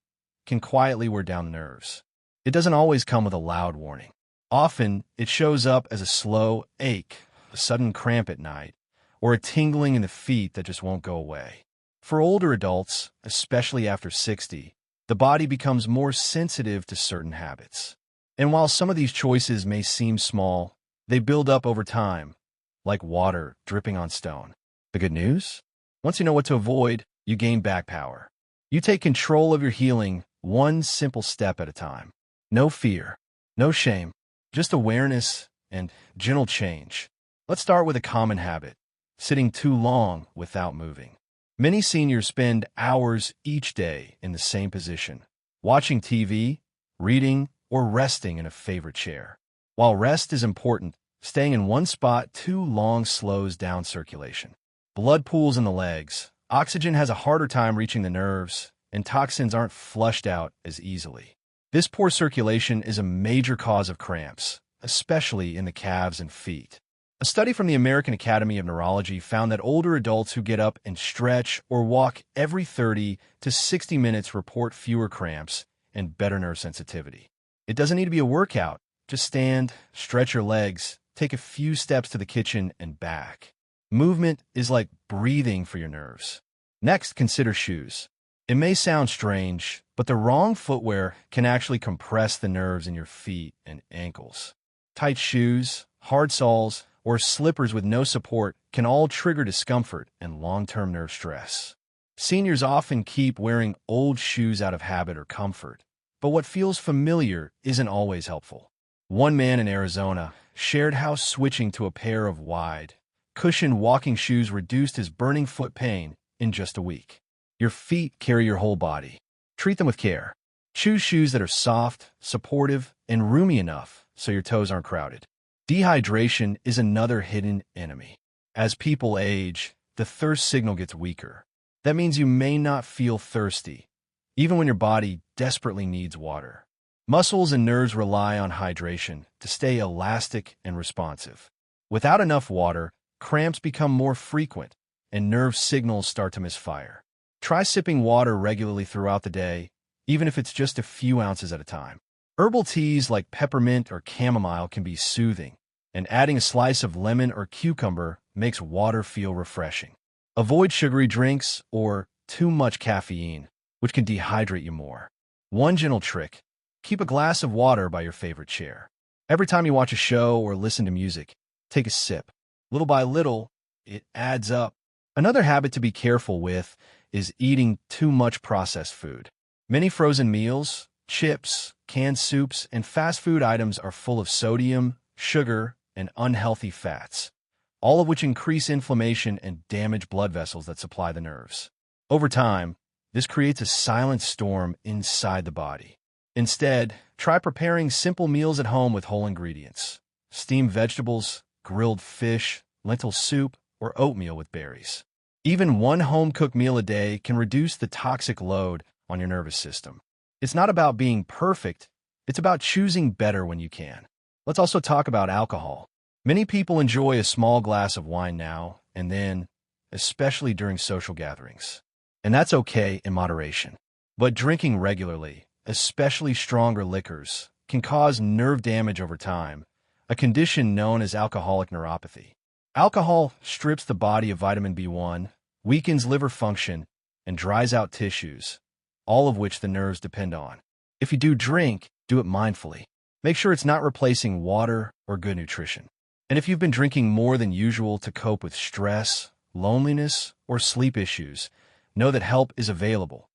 can quietly wear down nerves. It doesn't always come with a loud warning. Often, it shows up as a slow ache, a sudden cramp at night, or a tingling in the feet that just won't go away. For older adults, especially after 60, the body becomes more sensitive to certain habits. And while some of these choices may seem small, they build up over time, like water dripping on stone. The good news? Once you know what to avoid, you gain back power. You take control of your healing one simple step at a time. No fear, no shame, just awareness and gentle change. Let's start with a common habit, sitting too long without moving. Many seniors spend hours each day in the same position, watching TV, reading, or resting in a favorite chair. While rest is important, staying in one spot too long slows down circulation. Blood pools in the legs, oxygen has a harder time reaching the nerves, and toxins aren't flushed out as easily. This poor circulation is a major cause of cramps, especially in the calves and feet. A study from the American Academy of Neurology found that older adults who get up and stretch or walk every 30 to 60 minutes report fewer cramps and better nerve sensitivity. It doesn't need to be a workout. Just stand, stretch your legs, take a few steps to the kitchen and back. Movement is like breathing for your nerves. Next, consider shoes. It may sound strange, but the wrong footwear can actually compress the nerves in your feet and ankles. Tight shoes, hard soles, or slippers with no support can all trigger discomfort and long-term nerve stress. Seniors often keep wearing old shoes out of habit or comfort, but what feels familiar isn't always helpful. One man in Arizona shared how switching to a pair of wide, cushioned walking shoes reduced his burning foot pain in just a week. Your feet carry your whole body. Treat them with care. Choose shoes that are soft, supportive, and roomy enough so your toes aren't crowded. Dehydration is another hidden enemy. As people age, the thirst signal gets weaker. That means you may not feel thirsty, even when your body desperately needs water. Muscles and nerves rely on hydration to stay elastic and responsive. Without enough water, cramps become more frequent, and nerve signals start to misfire. Try sipping water regularly throughout the day, even if it's just a few ounces at a time. Herbal teas like peppermint or chamomile can be soothing, and adding a slice of lemon or cucumber makes water feel refreshing. Avoid sugary drinks or too much caffeine, which can dehydrate you more. One gentle trick: keep a glass of water by your favorite chair. Every time you watch a show or listen to music, take a sip. Little by little, it adds up. Another habit to be careful with is eating too much processed food. Many frozen meals, chips, canned soups, and fast food items are full of sodium, sugar, and unhealthy fats, all of which increase inflammation and damage blood vessels that supply the nerves. Over time, this creates a silent storm inside the body. Instead, try preparing simple meals at home with whole ingredients. Steamed vegetables, grilled fish, lentil soup, or oatmeal with berries. Even one home-cooked meal a day can reduce the toxic load on your nervous system. It's not about being perfect, it's about choosing better when you can. Let's also talk about alcohol. Many people enjoy a small glass of wine now and then, especially during social gatherings. And that's okay in moderation. But drinking regularly, especially stronger liquors, can cause nerve damage over time, a condition known as alcoholic neuropathy. Alcohol strips the body of vitamin B1, weakens liver function, and dries out tissues, all of which the nerves depend on. If you do drink, do it mindfully. Make sure it's not replacing water or good nutrition. And if you've been drinking more than usual to cope with stress, loneliness, or sleep issues, know that help is available,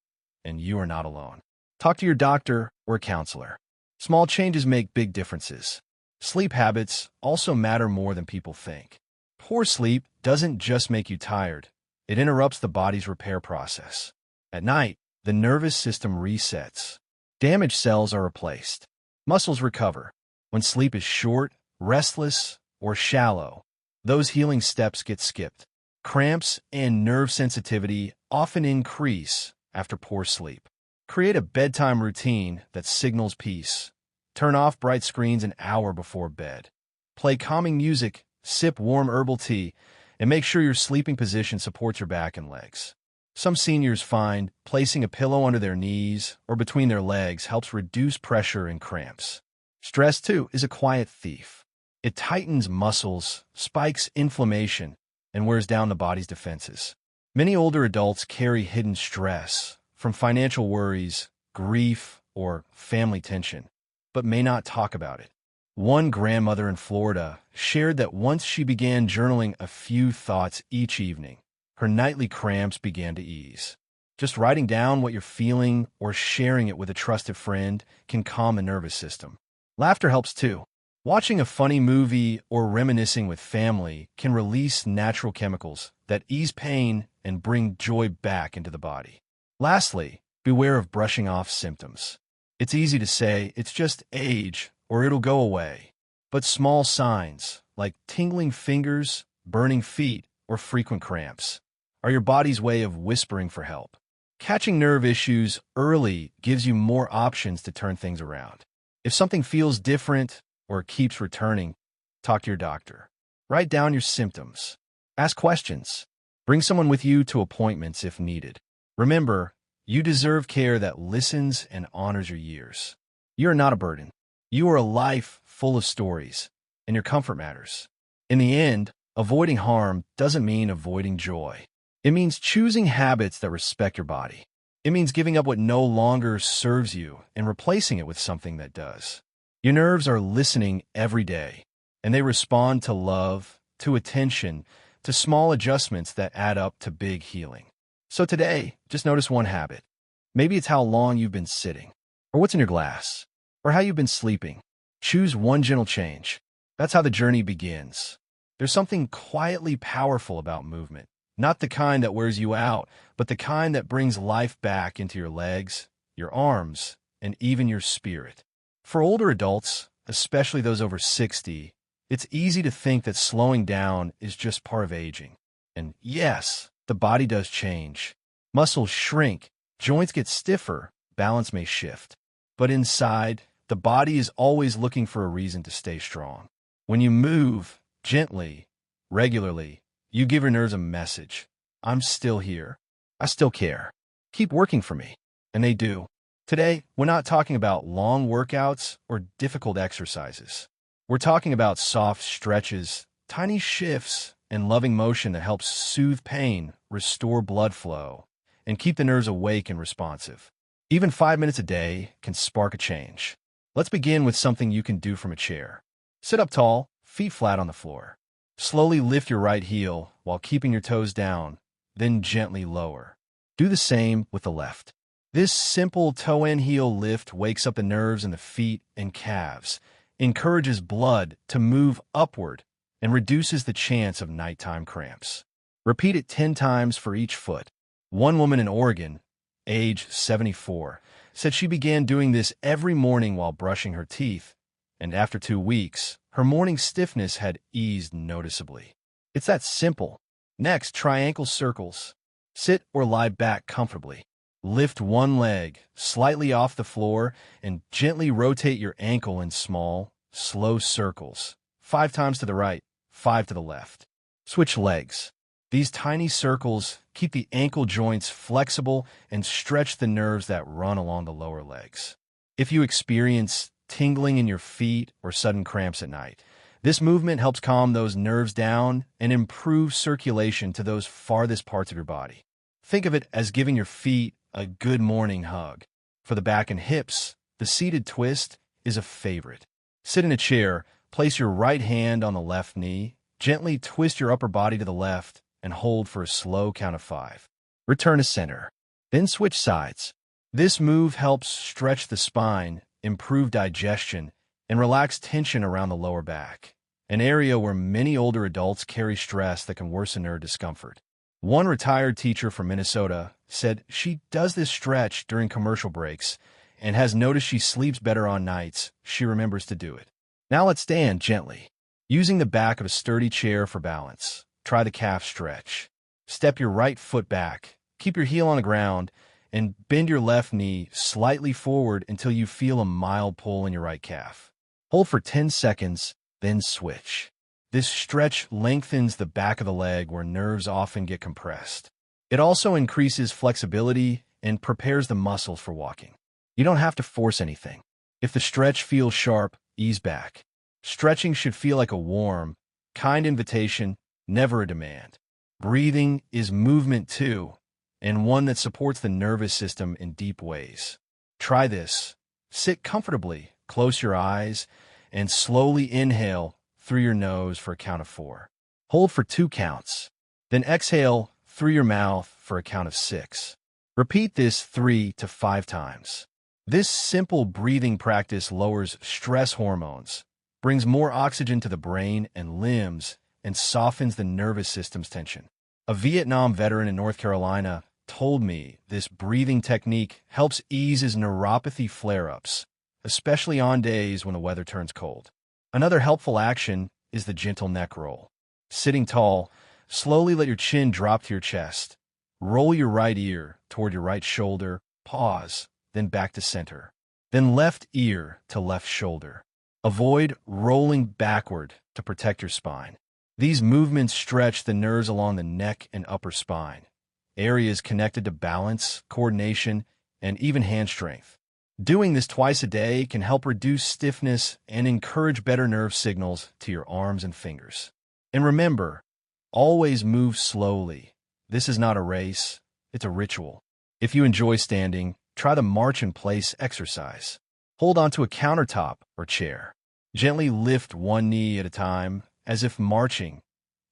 and you are not alone. Talk to your doctor or counselor. Small changes make big differences. Sleep habits also matter more than people think. Poor sleep doesn't just make you tired, it interrupts the body's repair process. At night, the nervous system resets. Damaged cells are replaced. Muscles recover. When sleep is short, restless, or shallow, those healing steps get skipped. Cramps and nerve sensitivity often increase after poor sleep. Create a bedtime routine that signals peace. Turn off bright screens an hour before bed. Play calming music, sip warm herbal tea, and make sure your sleeping position supports your back and legs. Some seniors find placing a pillow under their knees or between their legs helps reduce pressure and cramps. Stress, too, is a quiet thief. It tightens muscles, spikes inflammation, and wears down the body's defenses. Many older adults carry hidden stress from financial worries, grief, or family tension, but may not talk about it. One grandmother in Florida shared that once she began journaling a few thoughts each evening, her nightly cramps began to ease. Just writing down what you're feeling or sharing it with a trusted friend can calm the nervous system. Laughter helps too. Watching a funny movie or reminiscing with family can release natural chemicals that ease pain and bring joy back into the body. Lastly, beware of brushing off symptoms. It's easy to say it's just age or it'll go away. But small signs like tingling fingers, burning feet, or frequent cramps are your body's way of whispering for help. Catching nerve issues early gives you more options to turn things around. If something feels different or keeps returning, talk to your doctor. Write down your symptoms. Ask questions. Bring someone with you to appointments if needed. Remember, you deserve care that listens and honors your years. You are not a burden. You are a life full of stories, and your comfort matters. In the end, avoiding harm doesn't mean avoiding joy. It means choosing habits that respect your body. It means giving up what no longer serves you and replacing it with something that does. Your nerves are listening every day, and they respond to love, to attention, to small adjustments that add up to big healing. So today, just notice one habit. Maybe it's how long you've been sitting, or what's in your glass, or how you've been sleeping. Choose one gentle change. That's how the journey begins. There's something quietly powerful about movement. Not the kind that wears you out, but the kind that brings life back into your legs, your arms, and even your spirit. For older adults, especially those over 60, it's easy to think that slowing down is just part of aging. And yes, the body does change. Muscles shrink, joints get stiffer, balance may shift. But inside, the body is always looking for a reason to stay strong. When you move, gently, regularly, you give your nerves a message. I'm still here. I still care. Keep working for me. And they do. Today, we're not talking about long workouts or difficult exercises. We're talking about soft stretches, tiny shifts, and loving motion that helps soothe pain, restore blood flow, and keep the nerves awake and responsive. Even 5 minutes a day can spark a change. Let's begin with something you can do from a chair. Sit up tall, feet flat on the floor. Slowly lift your right heel while keeping your toes down, then gently lower. Do the same with the left. This simple toe-in heel lift wakes up the nerves in the feet and calves, encourages blood to move upward, and reduces the chance of nighttime cramps. Repeat it 10 times for each foot. One woman in Oregon, age 74, said she began doing this every morning while brushing her teeth, and after 2 weeks, her morning stiffness had eased noticeably. It's that simple. Next, try ankle circles. Sit or lie back comfortably. Lift one leg slightly off the floor and gently rotate your ankle in small, slow circles. 5 times to the right, 5 to the left. Switch legs. These tiny circles keep the ankle joints flexible and stretch the nerves that run along the lower legs. If you experience tingling in your feet or sudden cramps at night, this movement helps calm those nerves down and improve circulation to those farthest parts of your body. Think of it as giving your feet a good morning hug. For the back and hips, the seated twist is a favorite. Sit in a chair, place your right hand on the left knee, gently twist your upper body to the left, and hold for a slow count of 5. Return to center. Then switch sides. This move helps stretch the spine, improve digestion, and relax tension around the lower back, an area where many older adults carry stress that can worsen nerve discomfort. One retired teacher from Minnesota said she does this stretch during commercial breaks and has noticed she sleeps better on nights she remembers to do it. Now let's stand gently, using the back of a sturdy chair for balance. Try the calf stretch. Step your right foot back, keep your heel on the ground, and bend your left knee slightly forward until you feel a mild pull in your right calf. Hold for 10 seconds, then switch. This stretch lengthens the back of the leg where nerves often get compressed. It also increases flexibility and prepares the muscles for walking. You don't have to force anything. If the stretch feels sharp, ease back. Stretching should feel like a warm, kind invitation, never a demand. Breathing is movement too, and one that supports the nervous system in deep ways. Try this. Sit comfortably, close your eyes, and slowly inhale through your nose for a count of 4. Hold for 2 counts. Then exhale through your mouth for a count of 6. Repeat this 3 to 5 times. This simple breathing practice lowers stress hormones, brings more oxygen to the brain and limbs, and softens the nervous system's tension. A Vietnam veteran in North Carolina told me this breathing technique helps ease his neuropathy flare-ups, especially on days when the weather turns cold. Another helpful action is the gentle neck roll. Sitting tall, slowly let your chin drop to your chest. Roll your right ear toward your right shoulder, pause, then back to center. Then left ear to left shoulder. Avoid rolling backward to protect your spine. These movements stretch the nerves along the neck and upper spine, areas connected to balance, coordination, and even hand strength. Doing this twice a day can help reduce stiffness and encourage better nerve signals to your arms and fingers. And remember, always move slowly. This is not a race, it's a ritual. If you enjoy standing, try the march in place exercise. Hold onto a countertop or chair. Gently lift one knee at a time, as if marching,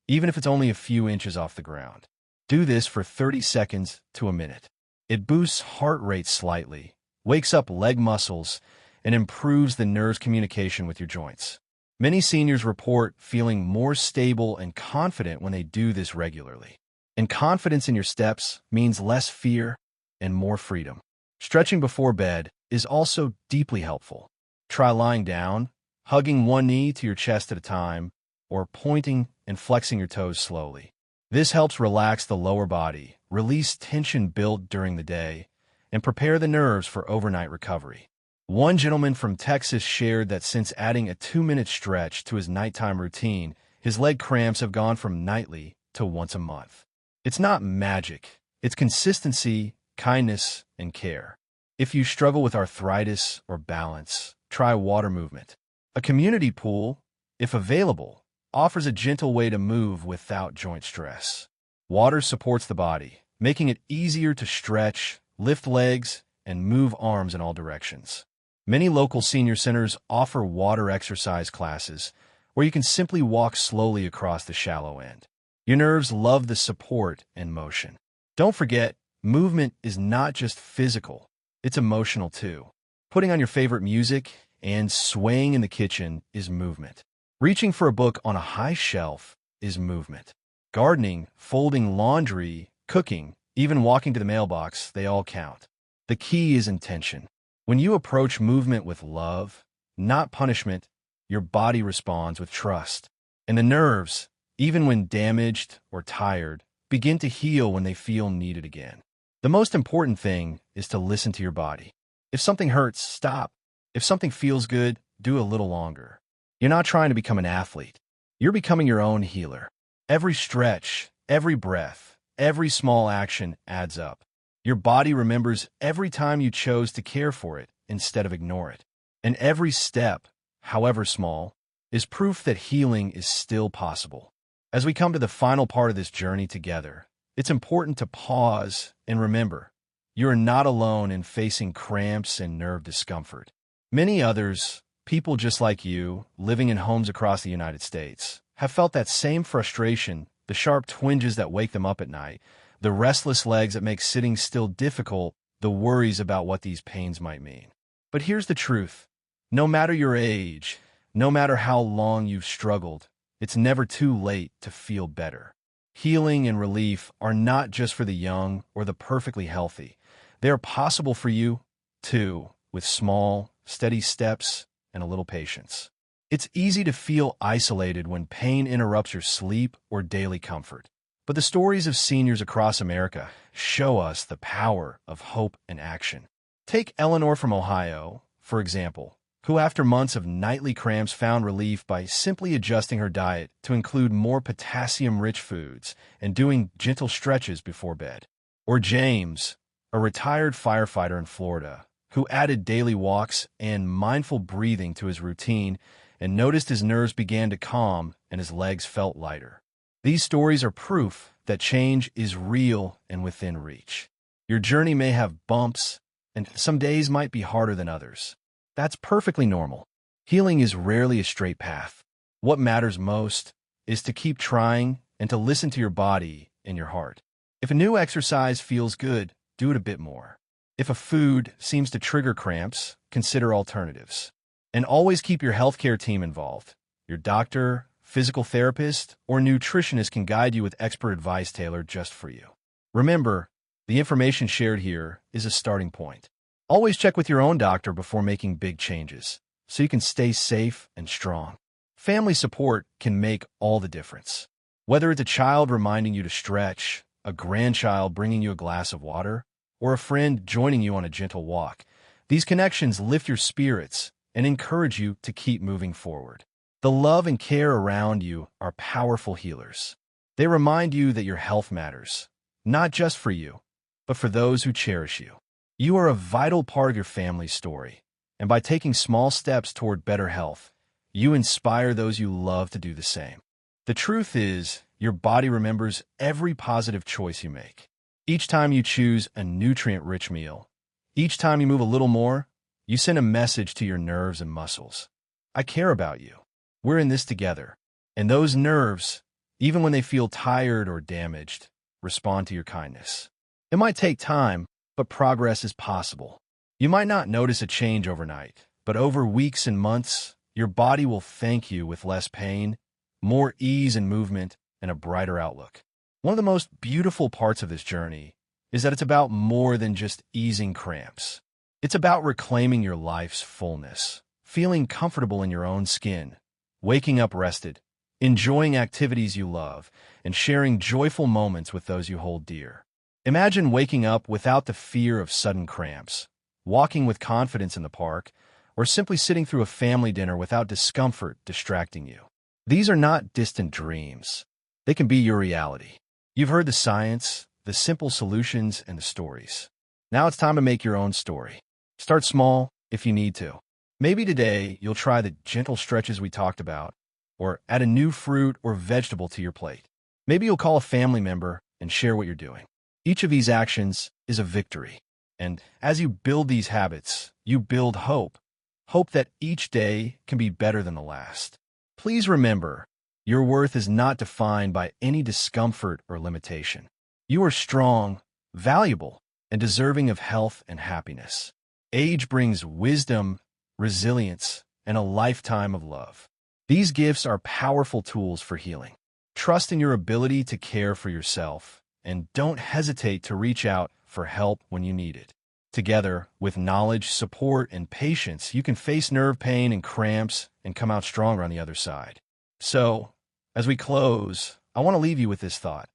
even if it's only a few inches off the ground. Do this for 30 seconds to a minute. It boosts heart rate slightly, wakes up leg muscles, and improves the nerve's communication with your joints. Many seniors report feeling more stable and confident when they do this regularly. And confidence in your steps means less fear and more freedom. Stretching before bed is also deeply helpful. Try lying down, hugging one knee to your chest at a time, or pointing and flexing your toes slowly. This helps relax the lower body, release tension built during the day, and prepare the nerves for overnight recovery. One gentleman from Texas shared that since adding a 2-minute stretch to his nighttime routine, his leg cramps have gone from nightly to once a month. It's not magic. It's consistency, kindness, and care. If you struggle with arthritis or balance, try water movement. A community pool, if available, offers a gentle way to move without joint stress. Water supports the body, making it easier to stretch, lift legs, and move arms in all directions. Many local senior centers offer water exercise classes where you can simply walk slowly across the shallow end. Your nerves love the support and motion. Don't forget, movement is not just physical, it's emotional too. Putting on your favorite music and swaying in the kitchen is movement. Reaching for a book on a high shelf is movement. Gardening, folding laundry, cooking, even walking to the mailbox, they all count. The key is intention. When you approach movement with love, not punishment, your body responds with trust. And the nerves, even when damaged or tired, begin to heal when they feel needed again. The most important thing is to listen to your body. If something hurts, stop. If something feels good, do a little longer. You're not trying to become an athlete. You're becoming your own healer. Every stretch, every breath, every small action adds up. Your body remembers every time you chose to care for it instead of ignore it. And every step, however small, is proof that healing is still possible. As we come to the final part of this journey together, it's important to pause and remember, you are not alone in facing cramps and nerve discomfort. Many others, people just like you, living in homes across the United States, have felt that same frustration, the sharp twinges that wake them up at night, the restless legs that make sitting still difficult, the worries about what these pains might mean. But here's the truth. No matter your age, no matter how long you've struggled, it's never too late to feel better. Healing and relief are not just for the young or the perfectly healthy. They are possible for you, too, with small, steady steps and a little patience. It's easy to feel isolated when pain interrupts your sleep or daily comfort. But the stories of seniors across America show us the power of hope and action. Take Eleanor from Ohio, for example, who after months of nightly cramps found relief by simply adjusting her diet to include more potassium-rich foods and doing gentle stretches before bed. Or James, a retired firefighter in Florida, who added daily walks and mindful breathing to his routine and noticed his nerves began to calm and his legs felt lighter. These stories are proof that change is real and within reach. Your journey may have bumps, and some days might be harder than others. That's perfectly normal. Healing is rarely a straight path. What matters most is to keep trying and to listen to your body and your heart. If a new exercise feels good, do it a bit more. If a food seems to trigger cramps, consider alternatives. And always keep your healthcare team involved. Your doctor, physical therapist, or nutritionist can guide you with expert advice tailored just for you. Remember, the information shared here is a starting point. Always check with your own doctor before making big changes, so you can stay safe and strong. Family support can make all the difference. Whether it's a child reminding you to stretch, a grandchild bringing you a glass of water, or a friend joining you on a gentle walk, these connections lift your spirits and encourage you to keep moving forward. The love and care around you are powerful healers. They remind you that your health matters, not just for you, but for those who cherish you. You are a vital part of your family's story, and by taking small steps toward better health, you inspire those you love to do the same. The truth is, your body remembers every positive choice you make. Each time you choose a nutrient-rich meal, each time you move a little more, you send a message to your nerves and muscles. I care about you. We're in this together. And those nerves, even when they feel tired or damaged, respond to your kindness. It might take time, but progress is possible. You might not notice a change overnight, but over weeks and months, your body will thank you with less pain, more ease in movement, and a brighter outlook. One of the most beautiful parts of this journey is that it's about more than just easing cramps. It's about reclaiming your life's fullness, feeling comfortable in your own skin, waking up rested, enjoying activities you love, and sharing joyful moments with those you hold dear. Imagine waking up without the fear of sudden cramps, walking with confidence in the park, or simply sitting through a family dinner without discomfort distracting you. These are not distant dreams. They can be your reality. You've heard the science, the simple solutions, and the stories. Now it's time to make your own story. Start small if you need to. Maybe today you'll try the gentle stretches we talked about, or add a new fruit or vegetable to your plate. Maybe you'll call a family member and share what you're doing. Each of these actions is a victory. And as you build these habits, you build hope. Hope that each day can be better than the last. Please remember, your worth is not defined by any discomfort or limitation. You are strong, valuable, and deserving of health and happiness. Age brings wisdom, resilience, and a lifetime of love. These gifts are powerful tools for healing. Trust in your ability to care for yourself, and don't hesitate to reach out for help when you need it. Together, with knowledge, support, and patience, you can face nerve pain and cramps and come out stronger on the other side. So, as we close, I want to leave you with this thought.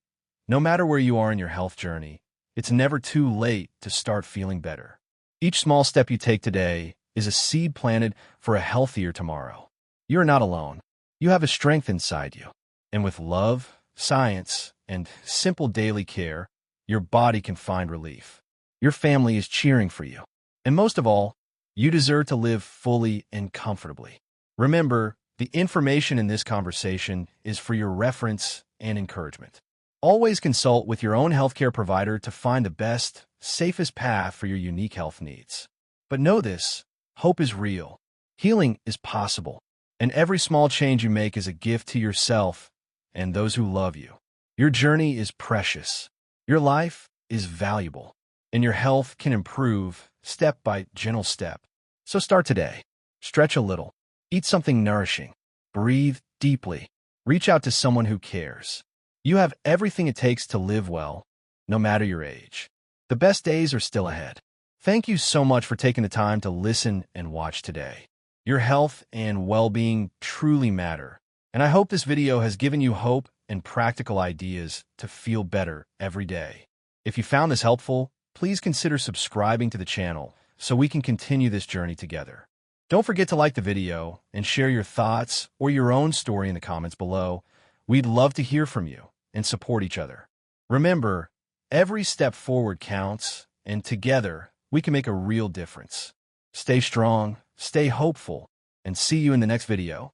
No matter where you are in your health journey, it's never too late to start feeling better. Each small step you take today is a seed planted for a healthier tomorrow. You are not alone. You have a strength inside you. And with love, science, and simple daily care, your body can find relief. Your family is cheering for you. And most of all, you deserve to live fully and comfortably. Remember, the information in this conversation is for your reference and encouragement. Always consult with your own healthcare provider to find the best, safest path for your unique health needs. But know this, hope is real. Healing is possible. And every small change you make is a gift to yourself and those who love you. Your journey is precious. Your life is valuable. And your health can improve step by gentle step. So start today. Stretch a little. Eat something nourishing. Breathe deeply. Reach out to someone who cares. You have everything it takes to live well, no matter your age. The best days are still ahead. Thank you so much for taking the time to listen and watch today. Your health and well-being truly matter, and I hope this video has given you hope and practical ideas to feel better every day. If you found this helpful, please consider subscribing to the channel so we can continue this journey together. Don't forget to like the video and share your thoughts or your own story in the comments below. We'd love to hear from you and support each other. Remember, every step forward counts, and together we can make a real difference. Stay strong, stay hopeful, and see you in the next video.